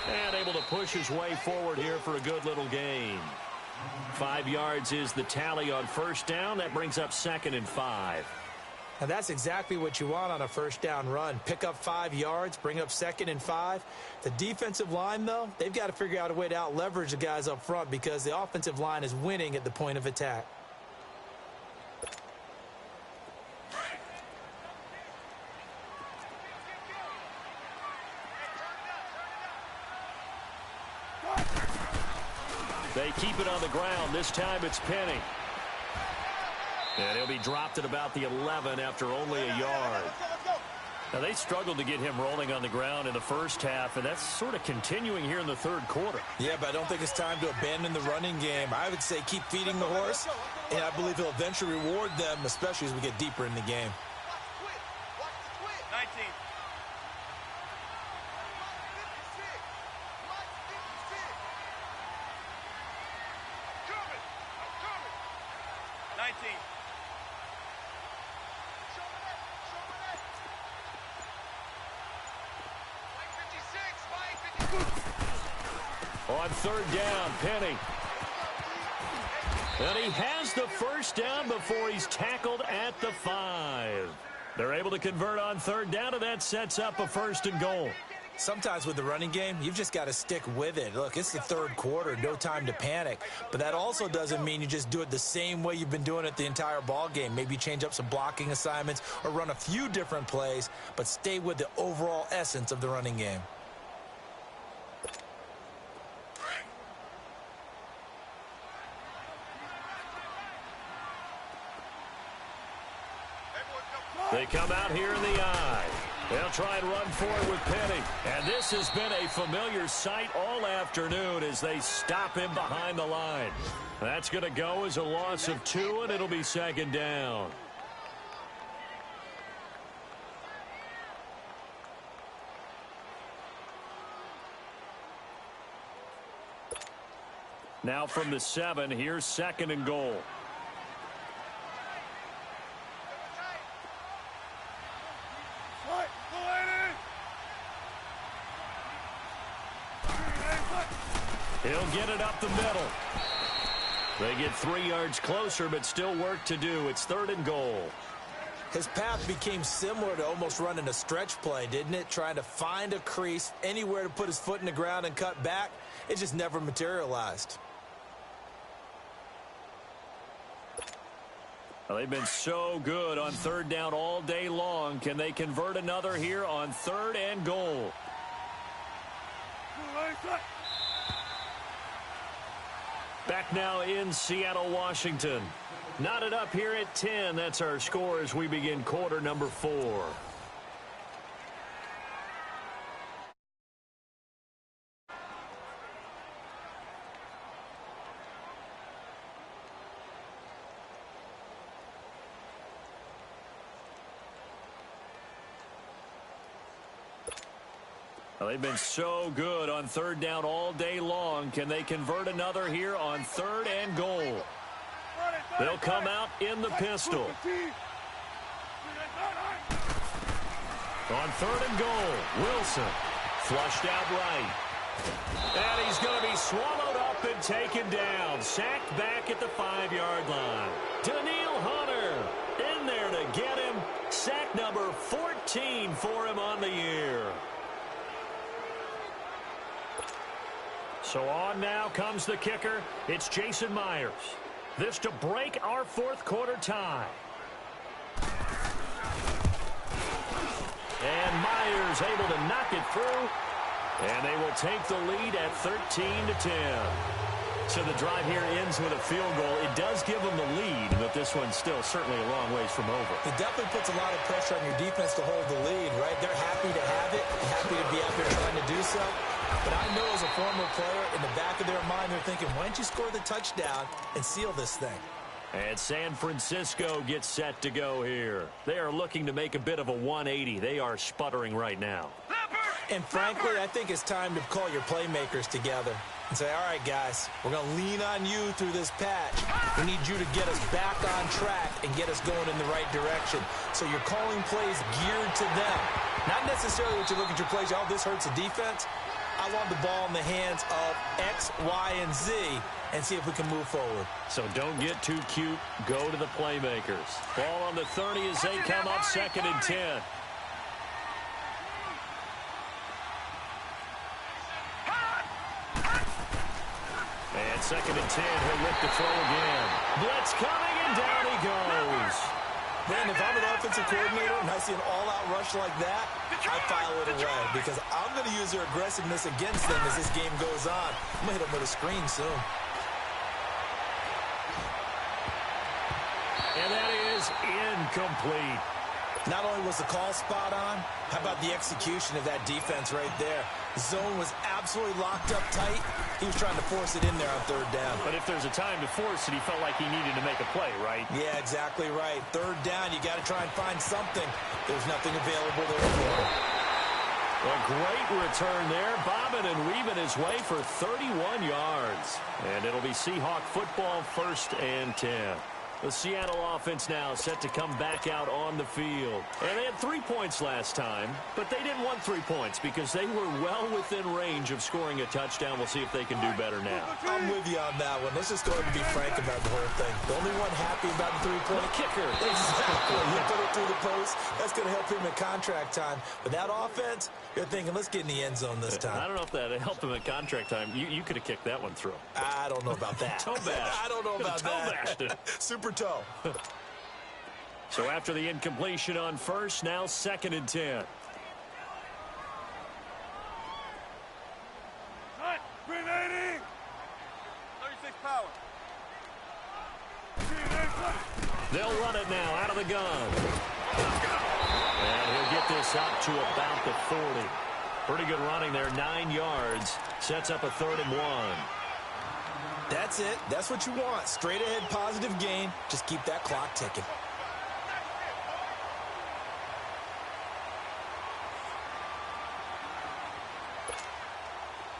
And able to push his way forward here for a good little gain. 5 yards is the tally on first down. That brings up 2nd and 5. And that's exactly what you want on a first down run. Pick up 5 yards, bring up 2nd and 5. The defensive line, though, they've got to figure out a way to out-leverage the guys up front because the offensive line is winning at the point of attack. They keep it on the ground. This time it's Penny. And he'll be dropped at about the 11 after only a yard. Now, they struggled to get him rolling on the ground in the first half, and that's sort of continuing here in the third quarter. Yeah, but I don't think it's time to abandon the running game. I would say keep feeding the horse, and I believe he'll eventually reward them, especially as we get deeper in the game. 19. On third down, Penny. And he has the first down before he's tackled at the 5. They're able to convert on third down, and that sets up a 1st and goal. Sometimes with the running game, you've just got to stick with it. Look, it's the third quarter, no time to panic. But that also doesn't mean you just do it the same way you've been doing it the entire ball game. Maybe change up some blocking assignments or run a few different plays, but stay with the overall essence of the running game. They come out here in the eye. They'll try and run forward with Penny. And this has been a familiar sight all afternoon as they stop him behind the line. That's going to go as a loss of 2, and it'll be 2nd down. Now from the 7, here's 2nd and goal. He'll get it up the middle. They get 3 yards closer, but still work to do. It's 3rd and goal. His path became similar to almost running a stretch play, didn't it? Trying to find a crease, anywhere to put his foot in the ground and cut back. It just never materialized. Well, they've been so good on third down all day long. Can they convert another here on 3rd and goal? Back now in Seattle, Washington. Knotted up here at 10. That's our score as we begin quarter number 4. Well, they've been so good on third down all day long. Can they convert another here on third and goal? They'll come out in the pistol. On third and goal, Wilson flushed out right. And he's going to be swallowed up and taken down. Sacked back at the 5-yard line. Daniil Hunter in there to get him. Sack number 14 for him on the year. So on now comes the kicker. It's Jason Myers. This to break our fourth quarter tie. And Myers able to knock it through. And they will take the lead at 13-10. So the drive here ends with a field goal. It does give them the lead, but this one's still certainly a long ways from over. It definitely puts a lot of pressure on your defense to hold the lead, right? They're happy to have it, happy to be out there trying to do so. But I know as a former player, in the back of their mind, they're thinking, why don't you score the touchdown and seal this thing? And San Francisco gets set to go here. They are looking to make a bit of a 180. They are sputtering right now. And frankly, I think it's time to call your playmakers together and say, all right, guys, we're going to lean on you through this patch. We need you to get us back on track and get us going in the right direction. So you're calling plays geared to them. Not necessarily what you look at your plays, oh, this hurts the defense. I want the ball in the hands of X, Y, and Z and see if we can move forward. So don't get too cute. Go to the playmakers. Ball on the 30 as they come up 2nd and 10. And 2nd and 10. He'll look to throw again. Blitz coming, and down he goes. Man, if I'm an offensive coordinator and I see an all-out rush like that, I file it away because I'm going to use their aggressiveness against them as this game goes on. I'm going to hit them with a screen soon. And that is incomplete. Not only was the call spot on, how about the execution of that defense right there? The zone was absolutely locked up tight. He was trying to force it in there on third down. But if there's a time to force it, he felt like he needed to make a play, right? Yeah, exactly right. Third down, you got to try and find something. There's nothing available there for him. A great return there, bobbing and weaving his way for 31 yards. And it'll be Seahawk football, 1st and 10. The Seattle offense now set to come back out on the field. And they had 3 points last time, but they didn't want 3 points because they were well within range of scoring a touchdown. We'll see if they can do better now. I'm with you on that one. Let's just go ahead and be frank about the whole thing. The only one happy about the 3-point kicker. Exactly. You put it through the post. That's going to help him in contract time. But that offense, you're thinking, let's get in the end zone this time. I don't know if that helped him in contract time. You could have kicked that one through. I don't know about that. Toe bash. I don't know about that. Super toe. So after the incompletion on first, now 2nd and 10. Grenading! 36 power. They'll run it now out of the gun. And he'll get this up to about the 40. Pretty good running there, 9 yards. Sets up a 3rd and 1. That's it. That's what you want. Straight ahead positive gain. Just keep that clock ticking.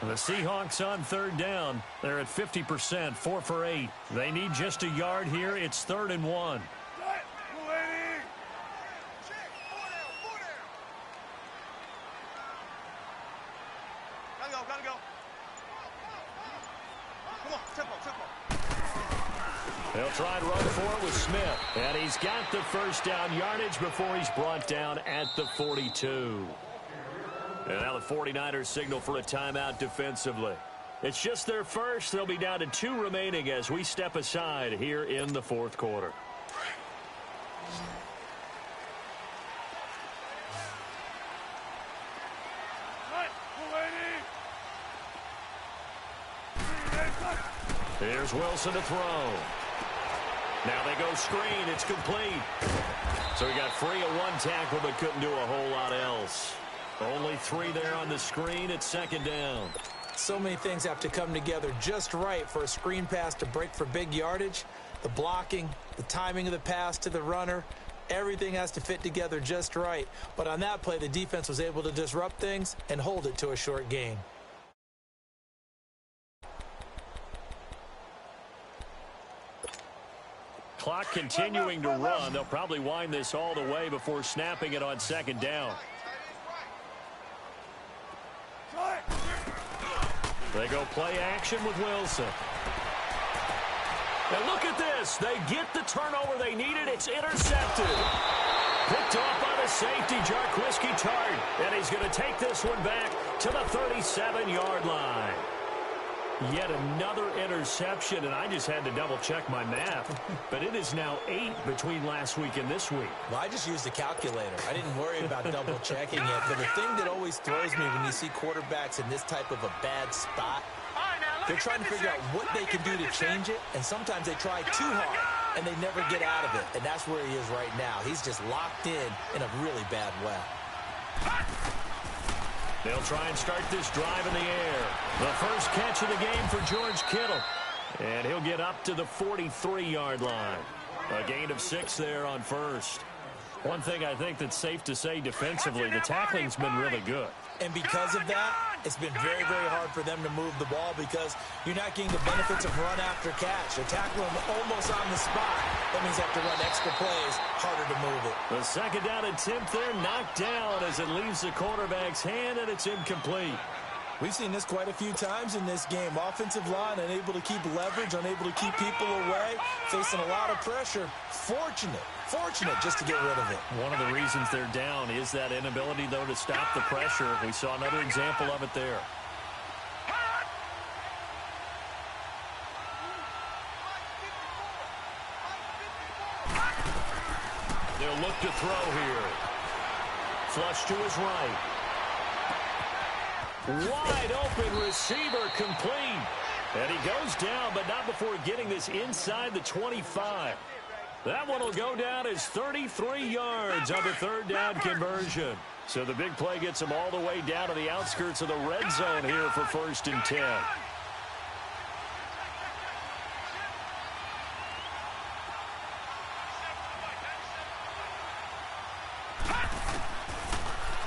The Seahawks on 3rd down. They're at 50%, 4 for 8. They need just a yard here. It's 3rd and 1. Gotta go. Come on, tempo. They'll try and run for it with Smith. And he's got the first down yardage before he's brought down at the 42. And now the 49ers signal for a timeout defensively. It's just their first. They'll be down to 2 remaining as we step aside here in the 4th quarter. Here's Wilson to throw. Now they go screen. It's complete. So he got free of 1 tackle but couldn't do a whole lot else. Only 3 there on the screen. It's 2nd down. So many things have to come together just right for a screen pass to break for big yardage. The blocking, the timing of the pass to the runner, Everything has to fit together just right. But on that play, the defense was able to disrupt things and hold it to a short gain. Clock continuing to run. They'll probably wind this all the way before snapping it on second down. They go play action with Wilson. And look at this. They get the turnover they needed. It's intercepted. Picked off by the safety, Jarquiski Tart. And he's going to take this one back to the 37-yard line. Yet another interception, and I just had to double-check my math. But it is now 8 between last week and this week. Well, I just used a calculator. I didn't worry about double-checking it. But the thing that always throws me when you see quarterbacks in this type of a bad spot, they're trying to figure out what they can do to change it, and sometimes they try too hard, and they never get out of it. And that's where he is right now. He's just locked in a really bad way. They'll try and start this drive in the air. The first catch of the game for George Kittle. And he'll get up to the 43-yard line. A gain of 6 there on first. One thing I think that's safe to say defensively, the tackling's been really good. And because of that, it's been very, very hard for them to move the ball because you're not getting the benefits of run after catch. They're tackling almost on the spot. That means they have to run extra plays, harder to move it. The second down attempt there knocked down as it leaves the quarterback's hand, and it's incomplete. We've seen this quite a few times in this game. Offensive line unable to keep leverage, unable to keep people away, facing a lot of pressure. Fortunate just to get rid of it. One of the reasons they're down is that inability, though, to stop the pressure. We saw another example of it there. They'll look to throw here. Flush to his right. Wide open receiver complete. And he goes down, but not before getting this inside the 25. That one will go down as 33 yards on the third down conversion. So the big play gets him all the way down to the outskirts of the red zone here for 1st and 10.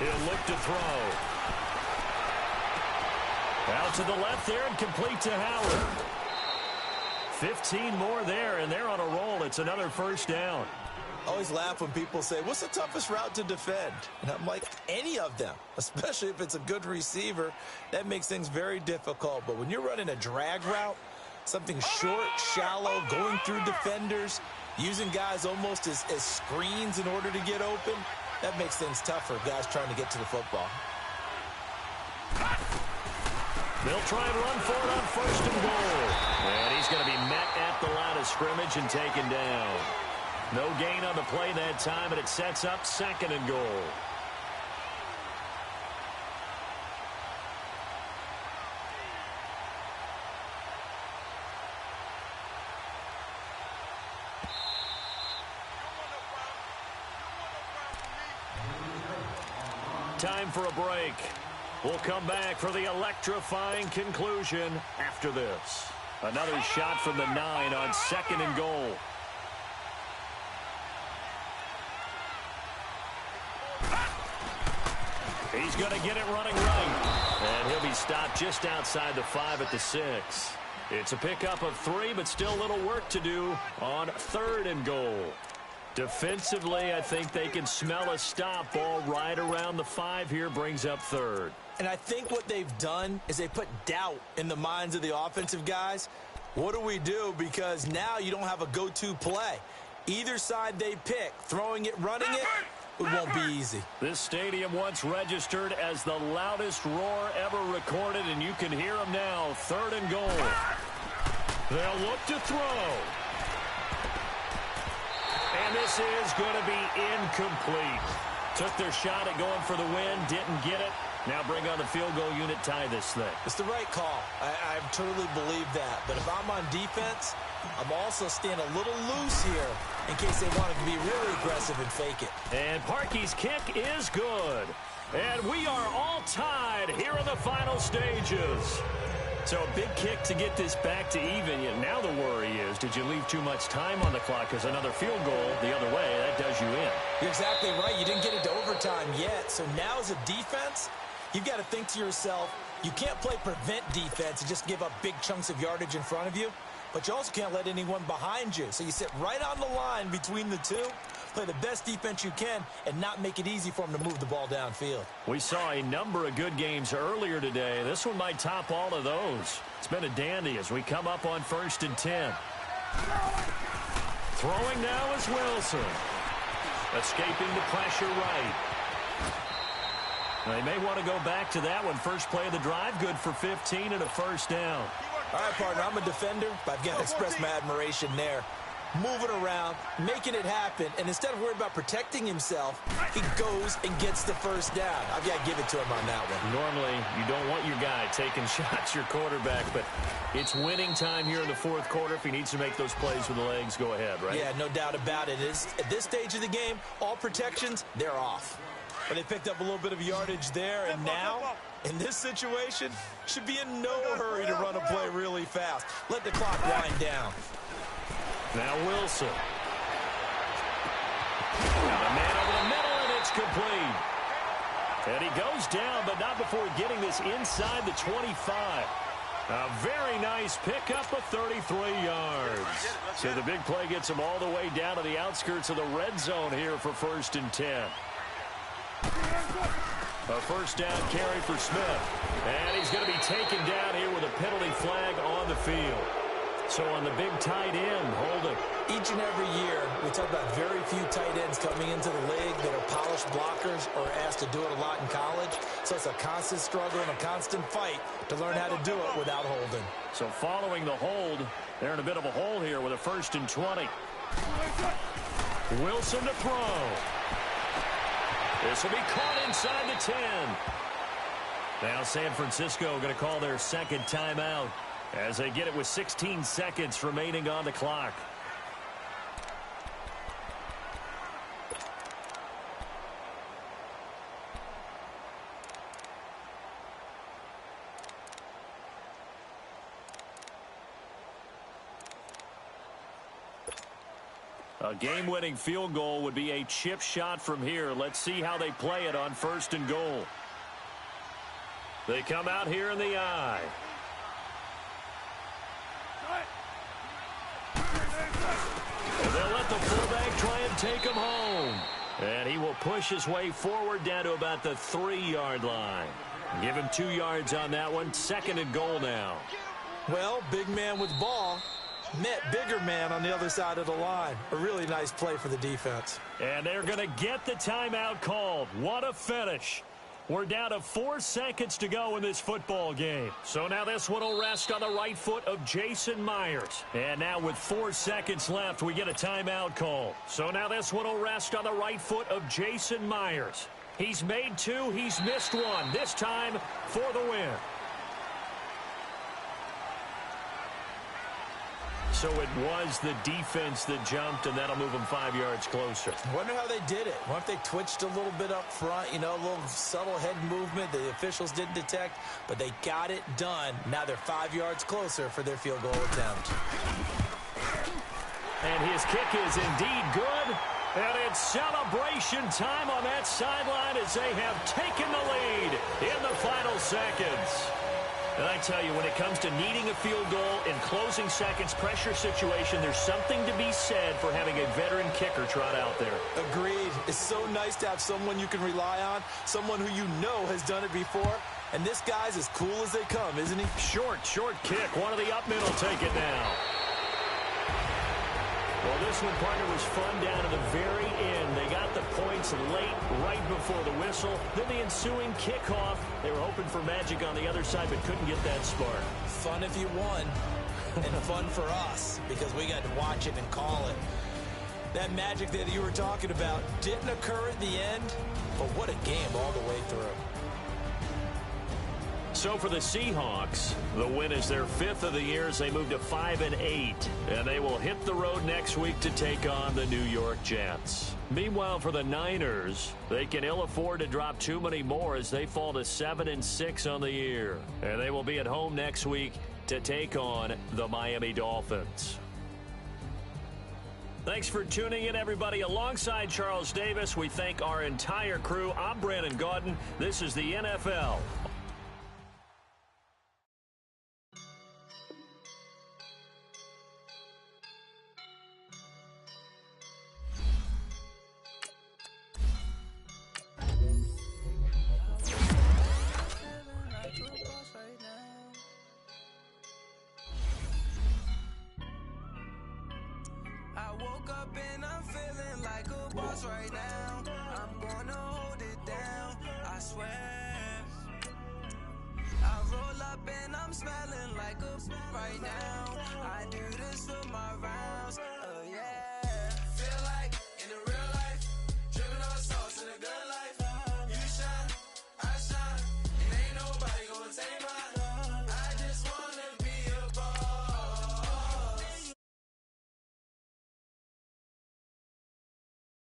He'll look to throw. Out to the left there and complete to Howard. 15 more there, and they're on a roll. It's another first down. I always laugh when people say, what's the toughest route to defend? And I'm like, any of them, especially if it's a good receiver. That makes things very difficult. But when you're running a drag route, something short, shallow, going through defenders, using guys almost as screens in order to get open, that makes things tough for guys trying to get to the football. They'll try and run for it on 1st and goal. And he's going to be met at the line of scrimmage and taken down. No gain on the play that time, and it sets up 2nd and goal. Time for a break. We'll come back for the electrifying conclusion after this. Another shot from the 9 on 2nd and goal. He's going to get it running right. And he'll be stopped just outside the 5 at the 6. It's a pickup of 3, but still a little work to do on 3rd and goal. Defensively, I think they can smell a stop ball right around the 5 here, brings up 3rd. And I think what they've done is they put doubt in the minds of the offensive guys. What do we do? Because now you don't have a go-to play. Either side they pick, throwing it, running it, it won't be easy. This stadium once registered as the loudest roar ever recorded, and you can hear them now. 3rd and goal. They'll look to throw. And this is going to be incomplete. Took their shot at going for the win, didn't get it. Now bring on the field goal unit, tie this thing. It's the right call. I totally believe that. But if I'm on defense, I'm also staying a little loose here in case they want to be really aggressive and fake it. And Parkey's kick is good. And we are all tied here in the final stages. So a big kick to get this back to even. Yet now the worry is, did you leave too much time on the clock? Because another field goal the other way, that does you in. You're exactly right. You didn't get into overtime yet. So now as a defense, you've got to think to yourself, you can't play prevent defense and just give up big chunks of yardage in front of you. But you also can't let anyone behind you. So you sit right on the line between the two, play the best defense you can, and not make it easy for them to move the ball downfield. We saw a number of good games earlier today. This one might top all of those. It's been a dandy as we come up on 1st and 10. Throwing now is Wilson. Escaping the pressure right. They may want to go back to that one. First play of the drive, good for 15 and a first down. All right, partner, I'm a defender, but I've got to express my admiration there. Moving around, making it happen, and instead of worried about protecting himself, he goes and gets the first down. I've got to give it to him on that one. Normally, you don't want your guy taking shots, your quarterback, but it's winning time here in the fourth quarter. If he needs to make those plays with the legs, go ahead, right? Yeah, no doubt about it. At this stage of the game, all protections, they're off. But they picked up a little bit of yardage there, and now, in this situation, should be in no hurry to run a play really fast. Let the clock wind down. Now Wilson. Got a man over the middle, and it's complete. And he goes down, but not before getting this inside the 25. A very nice pickup of 33 yards. So the big play gets him all the way down to the outskirts of the red zone here for 1st and 10. A first down carry for Smith. And he's going to be taken down here with a penalty flag on the field. So on the big tight end, holding. Each and every year, we talk about very few tight ends coming into the league that are polished blockers or asked to do it a lot in college. So it's a constant struggle and a constant fight to learn how to do it without holding. So following the hold, they're in a bit of a hole here with a 1st and 20. Wilson to throw. This will be caught inside the 10. Now San Francisco going to call their second timeout as they get it with 16 seconds remaining on the clock. A game-winning field goal would be a chip shot from here. Let's see how they play it on 1st and goal. They come out here in the I. And they'll let the fullback try and take him home. And he will push his way forward down to about the 3-yard line. Give him 2 yards on that one. 2nd and goal now. Well, big man with ball met bigger man on the other side of the line. A really nice play for the defense. And they're going to get the timeout called. What a finish. We're down to 4 seconds to go in this football game. So now this one will rest on the right foot of Jason Myers. And now with 4 seconds left, we get a timeout call. So now this one will rest on the right foot of Jason Myers. He's made 2, he's missed 1. This time for the win. So it was the defense that jumped, and that'll move them 5 yards closer. Wonder how they did it. Wonder if they twitched a little bit up front, you know, a little subtle head movement the officials didn't detect, but they got it done. Now they're 5 yards closer for their field goal attempt. And his kick is indeed good. And it's celebration time on that sideline as they have taken the lead in the final seconds. And I tell you, when it comes to needing a field goal in closing seconds, pressure situation, there's something to be said for having a veteran kicker trot out there. Agreed. It's so nice to have someone you can rely on, someone who you know has done it before. And this guy's as cool as they come, isn't he? Short kick. One of the up middle take it now. Well, this one, partner, was fun down to the very end. They got the points late, right before the whistle. Then the ensuing kickoff. They were hoping for magic on the other side, but couldn't get that spark. Fun if you won, and fun for us, because we got to watch it and call it. That magic that you were talking about didn't occur at the end, but what a game all the way through. So for the Seahawks, the win is their 5th of the year as they move to 5-8. And they will hit the road next week to take on the New York Jets. Meanwhile, for the Niners, they can ill afford to drop too many more as they fall to 7-6 on the year. And they will be at home next week to take on the Miami Dolphins. Thanks for tuning in, everybody. Alongside Charles Davis, we thank our entire crew. I'm Brandon Gaudin. This is the NFL. I woke up and I'm feeling like a boss right now. I'm gonna hold it down, I swear. I roll up and I'm smelling like a right now. I do